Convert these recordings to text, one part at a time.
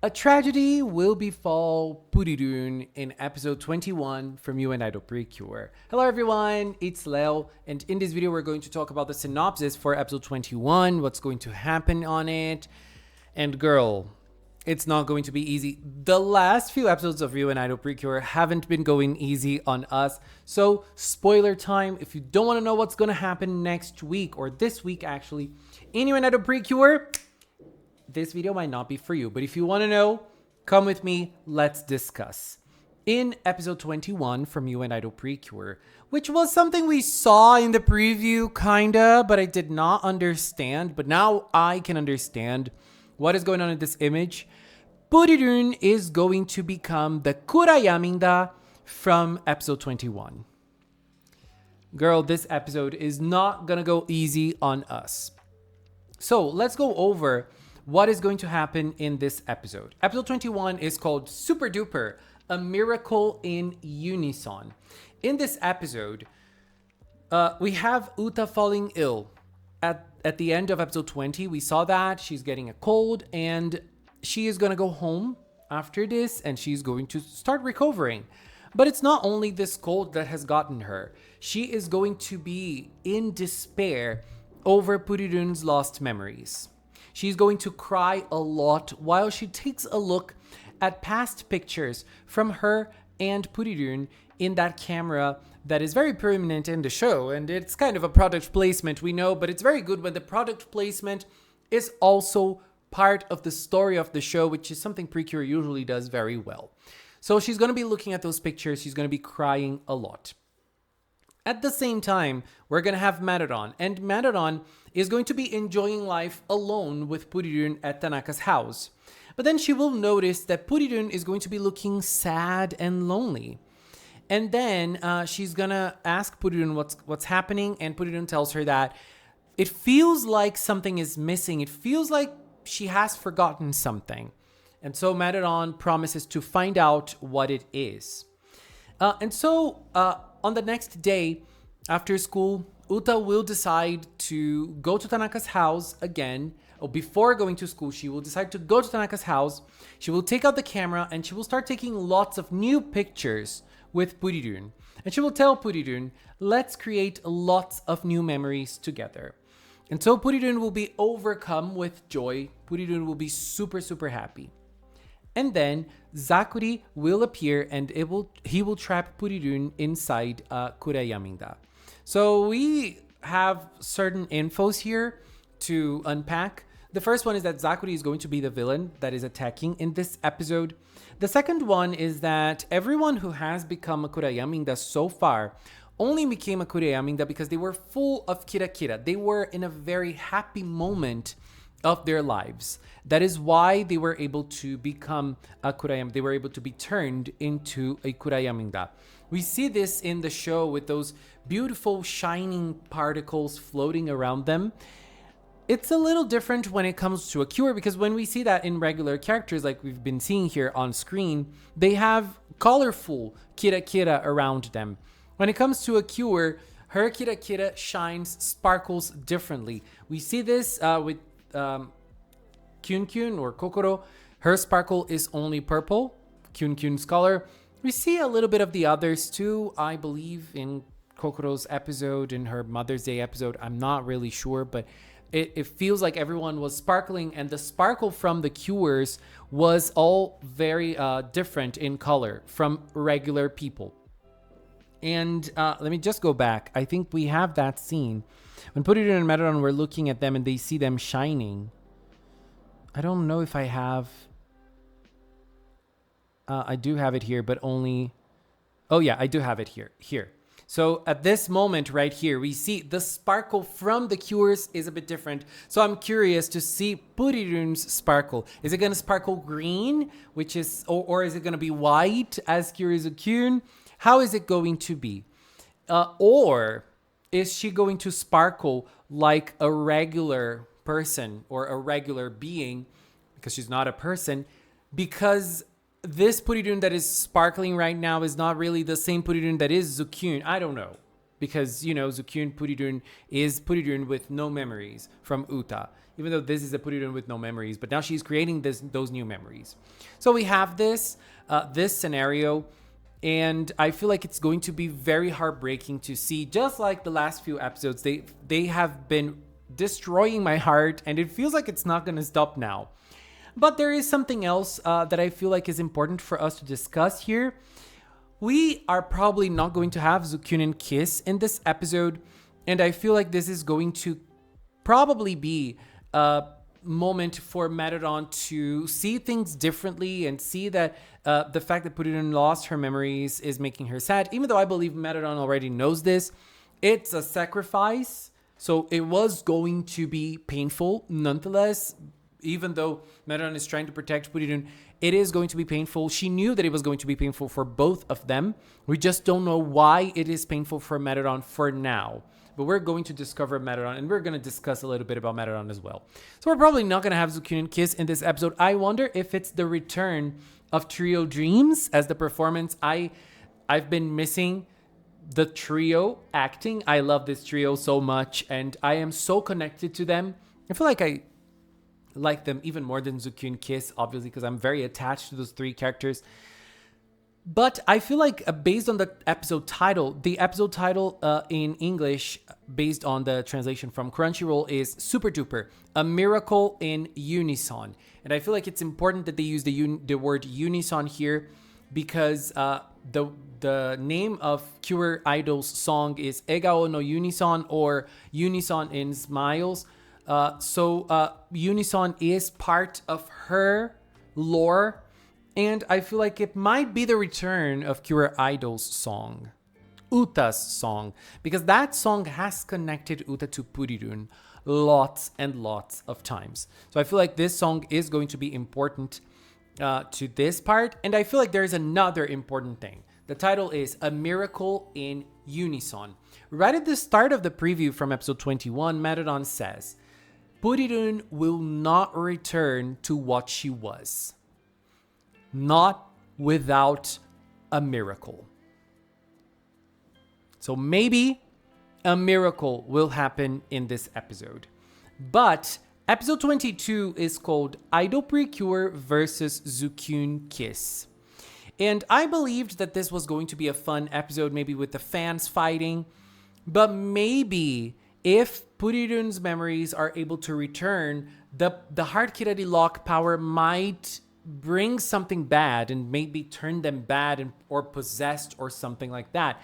A tragedy will befall Purirun in episode 21 from You and IDOL Precure. Hello everyone, it's Leo, and in this video we're going to talk about the synopsis for episode 21, what's going to happen on it. And girl, it's not going to be easy. The last few episodes of You and IDOL Precure haven't been going easy on us. So spoiler time, if you don't want to know what's going to happen next week, or this week actually, in You and IDOL Precure, this video might not be for you, but if you want to know, come with me, let's discuss. In episode 21 from You and IDOL Precure, which was something we saw in the preview, kinda, but I did not understand, but now I can understand what is going on in this image. Purirun is going to become the Kurayaminda from episode 21. Girl, this episode is not gonna go easy on us. So let's go over what is going to happen in this episode. Episode 21 is called Super Duper, a miracle in unison. In this episode, we have Uta falling ill. At the end of episode 20, we saw that she's getting a cold and she is going to go home after this and she's going to start recovering. But it's not only this cold that has gotten her. She is going to be in despair over Purirun's lost memories. She's going to cry a lot while she takes a look at past pictures from her and Purirun in that camera that is very prominent in the show. And it's kind of a product placement, we know, but it's very good when the product placement is also part of the story of the show, which is something Precure usually does very well. So she's going to be looking at those pictures. She's going to be crying a lot. At the same time, we're going to have Metadon, and Metadon is going to be enjoying life alone with Purirun at Tanaka's house. But then she will notice that Purirun is going to be looking sad and lonely. And then she's going to ask Purirun what's happening, and Purirun tells her that it feels like something is missing. It feels like she has forgotten something. And so Metadon promises to find out what it is. On the next day after school, Uta will decide to go to Tanaka's house again. Or before going to school, she will decide to go to Tanaka's house. She will take out the camera and she will start taking lots of new pictures with Purirun. And she will tell Purirun, let's create lots of new memories together. And so Purirun will be overcome with joy. Purirun will be super, super happy. And then Zakuri will appear and he will trap Purirun inside Kurayaminda. So we have certain infos here to unpack. The first one is that Zakuri is going to be the villain that is attacking in this episode. The second one is that everyone who has become a Kurayaminda so far only became a Kurayaminda because they were full of kira-kira. They were in a very happy moment of their lives. That is why they were able to become a Kurayaminda. They were able to be turned into a Kurayaminda. We see this in the show with those beautiful shining particles floating around them. It's a little different when it comes to a cure, because when we see that in regular characters like we've been seeing here on screen, they have colorful kira-kira around them. When it comes to a cure, her kira-kira shines, sparkles differently. We see this with Kyun or Kokoro. Her sparkle is only purple. Kyun's color. We see a little bit of the others too, I believe, in Kokoro's episode, in her Mother's Day episode. I'm not really sure, but it feels like everyone was sparkling, and the sparkle from the cures was all very different in color from regular people. And let me just go back. I think we have that scene when Purirun and Metadon were looking at them and they see them shining. I don't know if I have... I do have it here, but only... Oh yeah, I do have it here. So at this moment right here, we see the sparkle from the cures is a bit different. So I'm curious to see Purirun's sparkle. Is it going to sparkle green, which is, or is it going to be white as Kyun? How is it going to be? Or is she going to sparkle like a regular person or a regular being, because she's not a person, because this Purirun that is sparkling right now is not really the same Purirun that is Zukyun. I don't know. Because, you know, Zukyun Purirun is Purirun with no memories from Uta. even though this is a Purirun with no memories, but now she's creating those new memories. So we have this scenario, and I feel like it's going to be very heartbreaking to see. Just like the last few episodes, they have been destroying my heart, and it feels like it's not going to stop now. But there is something else that I feel like is important for us to discuss here. We are probably not going to have Zukyunin kiss in this episode, and I feel like this is going to probably be a moment for Metadon to see things differently and see that the fact that Purirun lost her memories is making her sad. Even though I believe Metadon already knows this, it's a sacrifice, so it was going to be painful nonetheless. Even though Metadon is trying to protect Purirun, it is going to be painful. She knew that it was going to be painful for both of them. We just don't know why it is painful for Metadon for now. But we're going to discover Metadon, and we're going to discuss a little bit about Metadon as well. So we're probably not going to have Zukyunin kiss in this episode. I wonder if it's the return of Trio Dreams as the performance. I've been missing the trio acting. I love this trio so much, and I am so connected to them. I feel like I like them even more than Zukyunin kiss, obviously, because I'm very attached to those three characters. But I feel like based on the episode title in English, based on the translation from Crunchyroll, is Super Duper, a miracle in unison. And I feel like it's important that they use the word unison here, because the name of Pure Idol's song is Egao no Unison, or Unison in Smiles. So unison is part of her lore, and I feel like it might be the return of Pure Idol's song, Uta's song, because that song has connected Uta to Purirun lots and lots of times. So I feel like this song is going to be important to this part, and I feel like there's another important thing. The title is A Miracle in Unison. Right at the start of the preview from episode 21, Metadon says, Purirun will not return to what she was. Not without a miracle. So maybe a miracle will happen in this episode. But episode 22 is called IDOL PRECURE versus Zukyunin kiss. And I believed that this was going to be a fun episode, maybe with the fans fighting. But maybe if Purirun's memories are able to return, the Heart Kirari lock power might bring something bad and maybe turn them bad or possessed or something like that.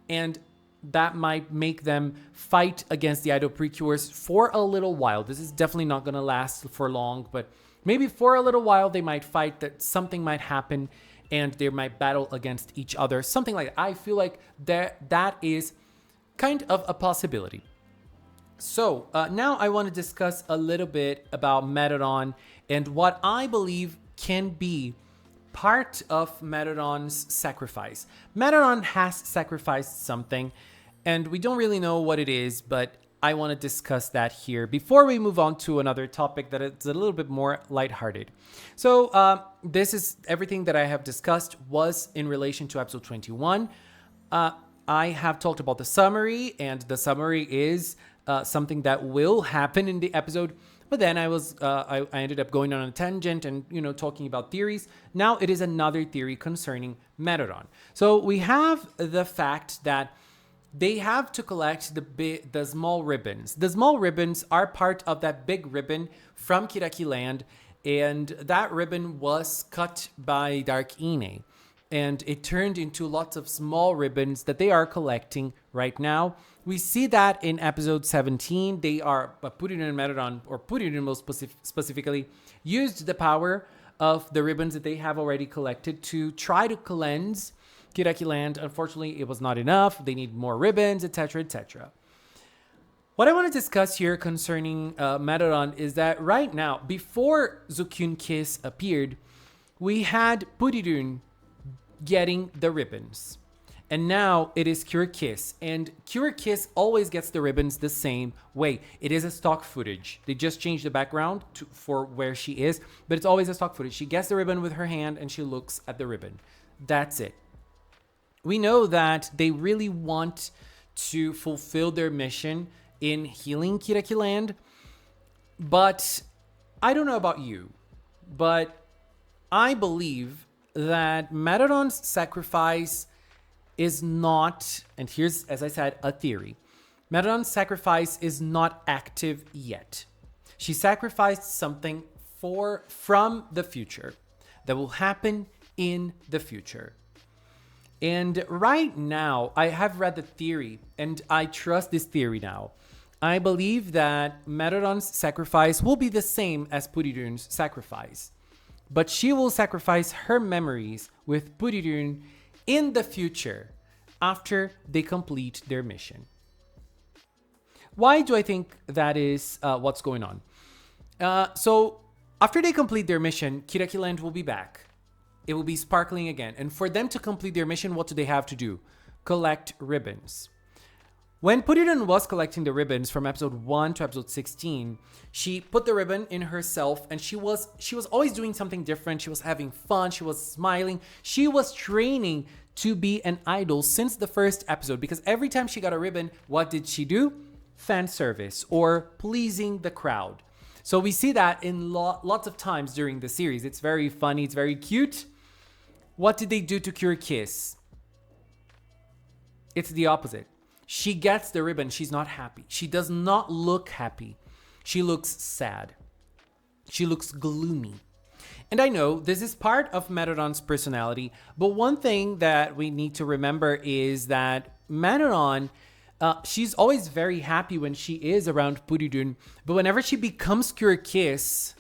And that might make them fight against the IDOL Precures for a little while. This is definitely not going to last for long, but maybe for a little while they might fight, that something might happen and they might battle against each other. Something like that. I feel like that is kind of a possibility. So now I want to discuss a little bit about Metadon and what I believe can be part of Metadon's sacrifice. Metadon has sacrificed something, and we don't really know what it is, but I want to discuss that here before we move on to another topic that is a little bit more lighthearted. So this is everything that I have discussed was in relation to episode 21. I have talked about the summary, and the summary is something that will happen in the episode. But then I ended up going on a tangent and, talking about theories. Now it is another theory concerning Metadon. So we have the fact that they have to collect the small ribbons. The small ribbons are part of that big ribbon from Kiraki Land, and that ribbon was cut by Dark Ine. And it turned into lots of small ribbons that they are collecting right now. We see that in episode 17. They are, Purirun and Metadon, or Purirun most specifically, used the power of the ribbons that they have already collected to try to cleanse Kiraki Land. Unfortunately, it was not enough. They need more ribbons, etc., etc. What I want to discuss here concerning Metadon is that right now, before Zukyunin kiss appeared, we had Purirun getting the ribbons. And now it is Cure Kiss. And Cure Kiss always gets the ribbons the same way. It is a stock footage. They just changed the background for where she is, but it's always a stock footage. She gets the ribbon with her hand and she looks at the ribbon. That's it. We know that they really want to fulfill their mission in healing Kiraki Land, But I don't know about you, but I believe that Metadon's sacrifice is not, and here's, as I said, a theory. Metadon's sacrifice is not active yet. She sacrificed something from the future that will happen in the future. And right now, I have read the theory, and I trust this theory now. I believe that Metadon's sacrifice will be the same as Purirun's sacrifice, but she will sacrifice her memories with Purirun in the future after they complete their mission. Why do I think that is what's going on? So after they complete their mission, Kiraki Land will be back. It will be sparkling again. And for them to complete their mission, what do they have to do? Collect ribbons. When Purirun was collecting the ribbons from episode 1 to episode 16, she put the ribbon in herself, and she was always doing something different. She was having fun. She was smiling. She was training to be an idol since the first episode, because every time she got a ribbon, what did she do? Fan service or pleasing the crowd. So we see that in lots of times during the series. It's very funny. It's very cute. What did they do to Cure Kiss? It's the opposite. She gets the ribbon. She's not happy. She does not look happy. She looks sad. She looks gloomy. And I know this is part of Metadon's personality, but one thing that we need to remember is that Metadon, she's always very happy when she is around Purirun, but whenever she becomes Cure Kiss,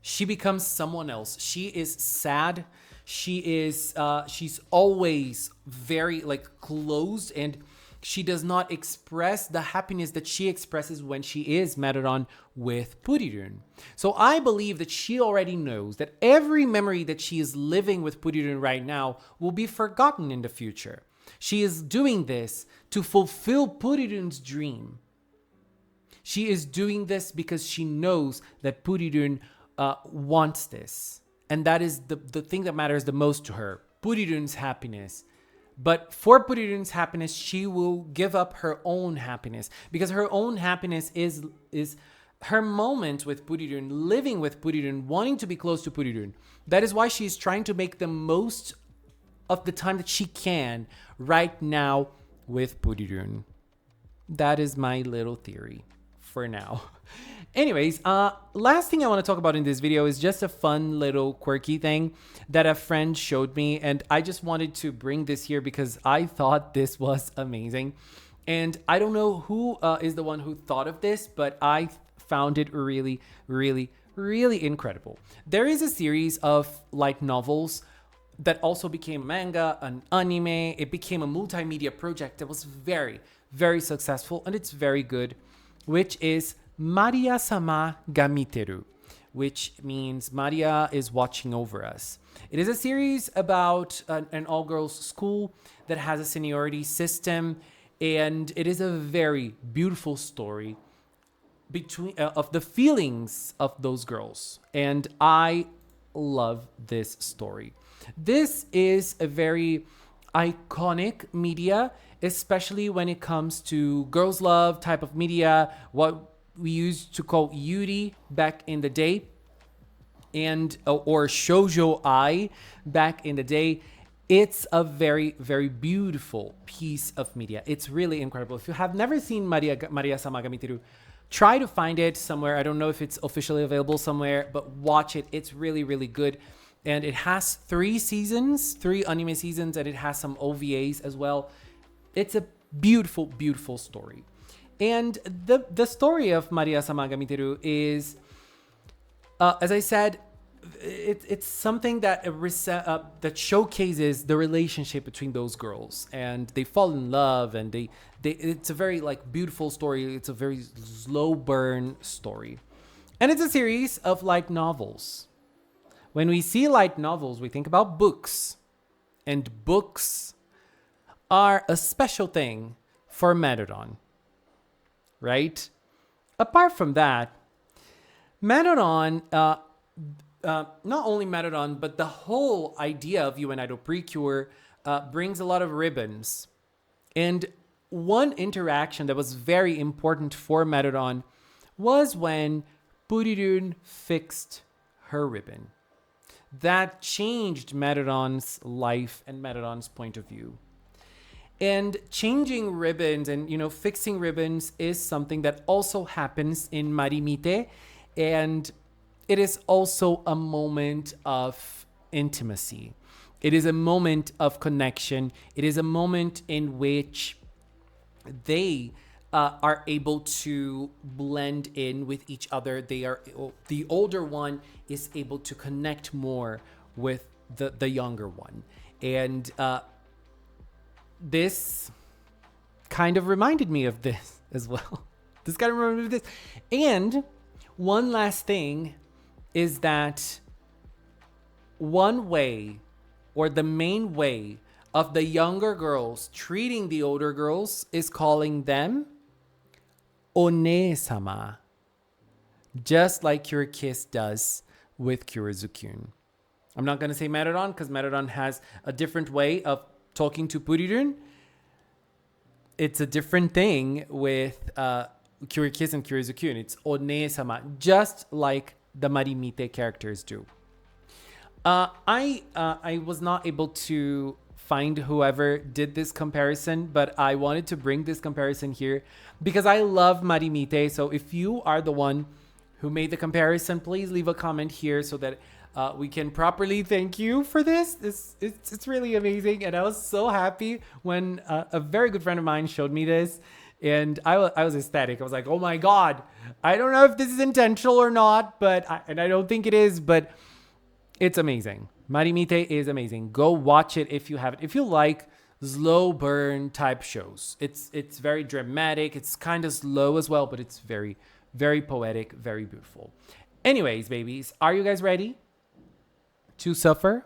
she becomes someone else. She is sad. She's always very closed, and she does not express the happiness that she expresses when she is Metadon with Purirun. So I believe that she already knows that every memory that she is living with Purirun right now will be forgotten in the future. She is doing this to fulfill Purirun's dream. She is doing this because she knows that Purirun wants this. And that is the thing that matters the most to her, Purirun's happiness. But for Purirun's happiness, she will give up her own happiness, because her own happiness is her moment with Purirun, living with Purirun, wanting to be close to Purirun. That is why she is trying to make the most of the time that she can right now with Purirun. That is my little theory for now. Anyways, last thing I want to talk about in this video is just a fun little quirky thing that a friend showed me, and I just wanted to bring this here because I thought this was amazing. And I don't know who is the one who thought of this, but I found it really, really, really incredible. There is a series of light novels that also became manga, an anime. It became a multimedia project that was very, very successful, and it's very good, which is Maria-sama ga miteru, which means Maria is watching over us. It is a series about an all-girls school that has a seniority system, and it is a very beautiful story between of the feelings of those girls, and I love this story. This is a very iconic media, especially when it comes to girls' love type of media, what we used to call Yuri back in the day, and or shoujo ai back in the day. It's a very, very beautiful piece of media. It's really incredible. If you have never seen Maria-sama ga miteru, try to find it somewhere. I don't know if it's officially available somewhere, but watch it. It's really, really good. And it has 3 seasons, 3 anime seasons, and it has some OVAs as well. It's a beautiful, beautiful story. And the story of Maria-sama ga miteru is, as I said, it's something that that showcases the relationship between those girls, and they fall in love, and it's a very beautiful story. It's a very slow burn story, and it's a series of light novels. When we see light novels, we think about books, and books are a special thing for Metadon, right? Apart from that, Metadon, not only Metadon, but the whole idea of UN IDOL PRECURE brings a lot of ribbons. And one interaction that was very important for Metadon was when Purirun fixed her ribbon. That changed Metadon's life and Metadon's point of view. And changing ribbons and, fixing ribbons is something that also happens in Marimite. And it is also a moment of intimacy. It is a moment of connection. It is a moment in which they are able to blend in with each other. The older one is able to connect more with the younger one. And this kind of reminded me of this as well. This kind of reminded me of this. And one last thing is that one way, or the main way, of the younger girls treating the older girls is calling them One-sama, just like Kirikiss does with Kurizu-kun. I'm not going to say Metadon because Metadon has a different way of talking to Purirun. It's a different thing with Kirikiss and Kurizu-kun. It's One-sama, just like the Marimite characters do. I was not able to find whoever did this comparison, but I wanted to bring this comparison here because I love Marimite. So if you are the one who made the comparison, please leave a comment here so that we can properly thank you for this. It's really amazing. And I was so happy when a very good friend of mine showed me this. And I was ecstatic. I was like, oh my God, I don't know if this is intentional or not, but I don't think it is, but it's amazing. Marimite is amazing. Go watch it if you haven't. If you like slow burn type shows, it's very dramatic. It's kind of slow as well, but it's very, very poetic, very beautiful. Anyways, babies, are you guys ready to suffer?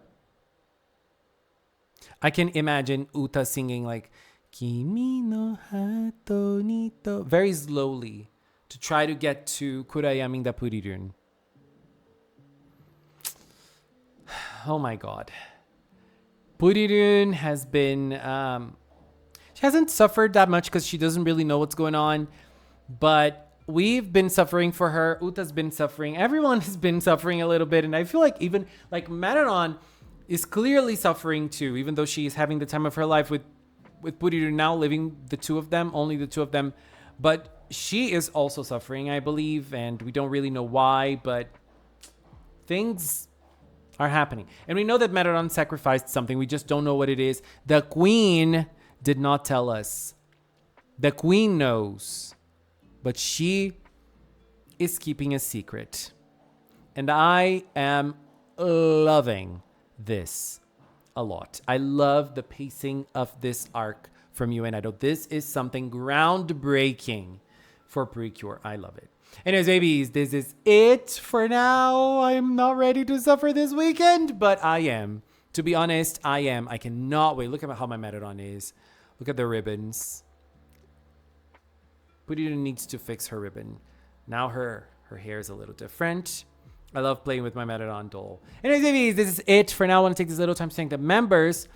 I can imagine Uta singing like Kimi no hato ni to very slowly to try to get to Kurayami da Purirun. Oh my God. Purirun has been, she hasn't suffered that much because she doesn't really know what's going on, but we've been suffering for her. Uta's been suffering. Everyone has been suffering a little bit. And I feel like even like Metadon is clearly suffering too, even though she is having the time of her life with Purirun now living the two of them, only the two of them. But she is also suffering, I believe, and we don't really know why, but things are happening. And we know that Metadon sacrificed something. We just don't know what it is. The queen did not tell us. The queen knows. But she is keeping a secret. And I am loving this a lot. I love the pacing of this arc from UN Idol. This is something groundbreaking for Precure. I love it. Anyways, babies, this is it for now. I'm not ready to suffer this weekend, but I am. To be honest, I am. I cannot wait. Look at how my Metadon is. Look at the ribbons. Purirun needs to fix her ribbon. Now her hair is a little different. I love playing with my Metadon doll. Anyways, babies, this is it for now. I want to take this little time to thank the members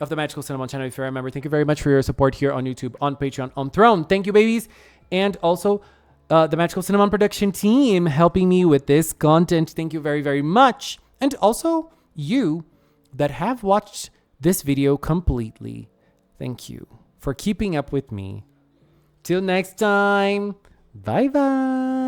of the Magical Cinnamon channel. If you're a member, thank you very much for your support here on YouTube, on Patreon, on Throne. Thank you, babies. And also the Magical Cinnamon production team helping me with this content. Thank you very, very much. And also you that have watched this video completely. Thank you for keeping up with me. Till next time. Bye-bye.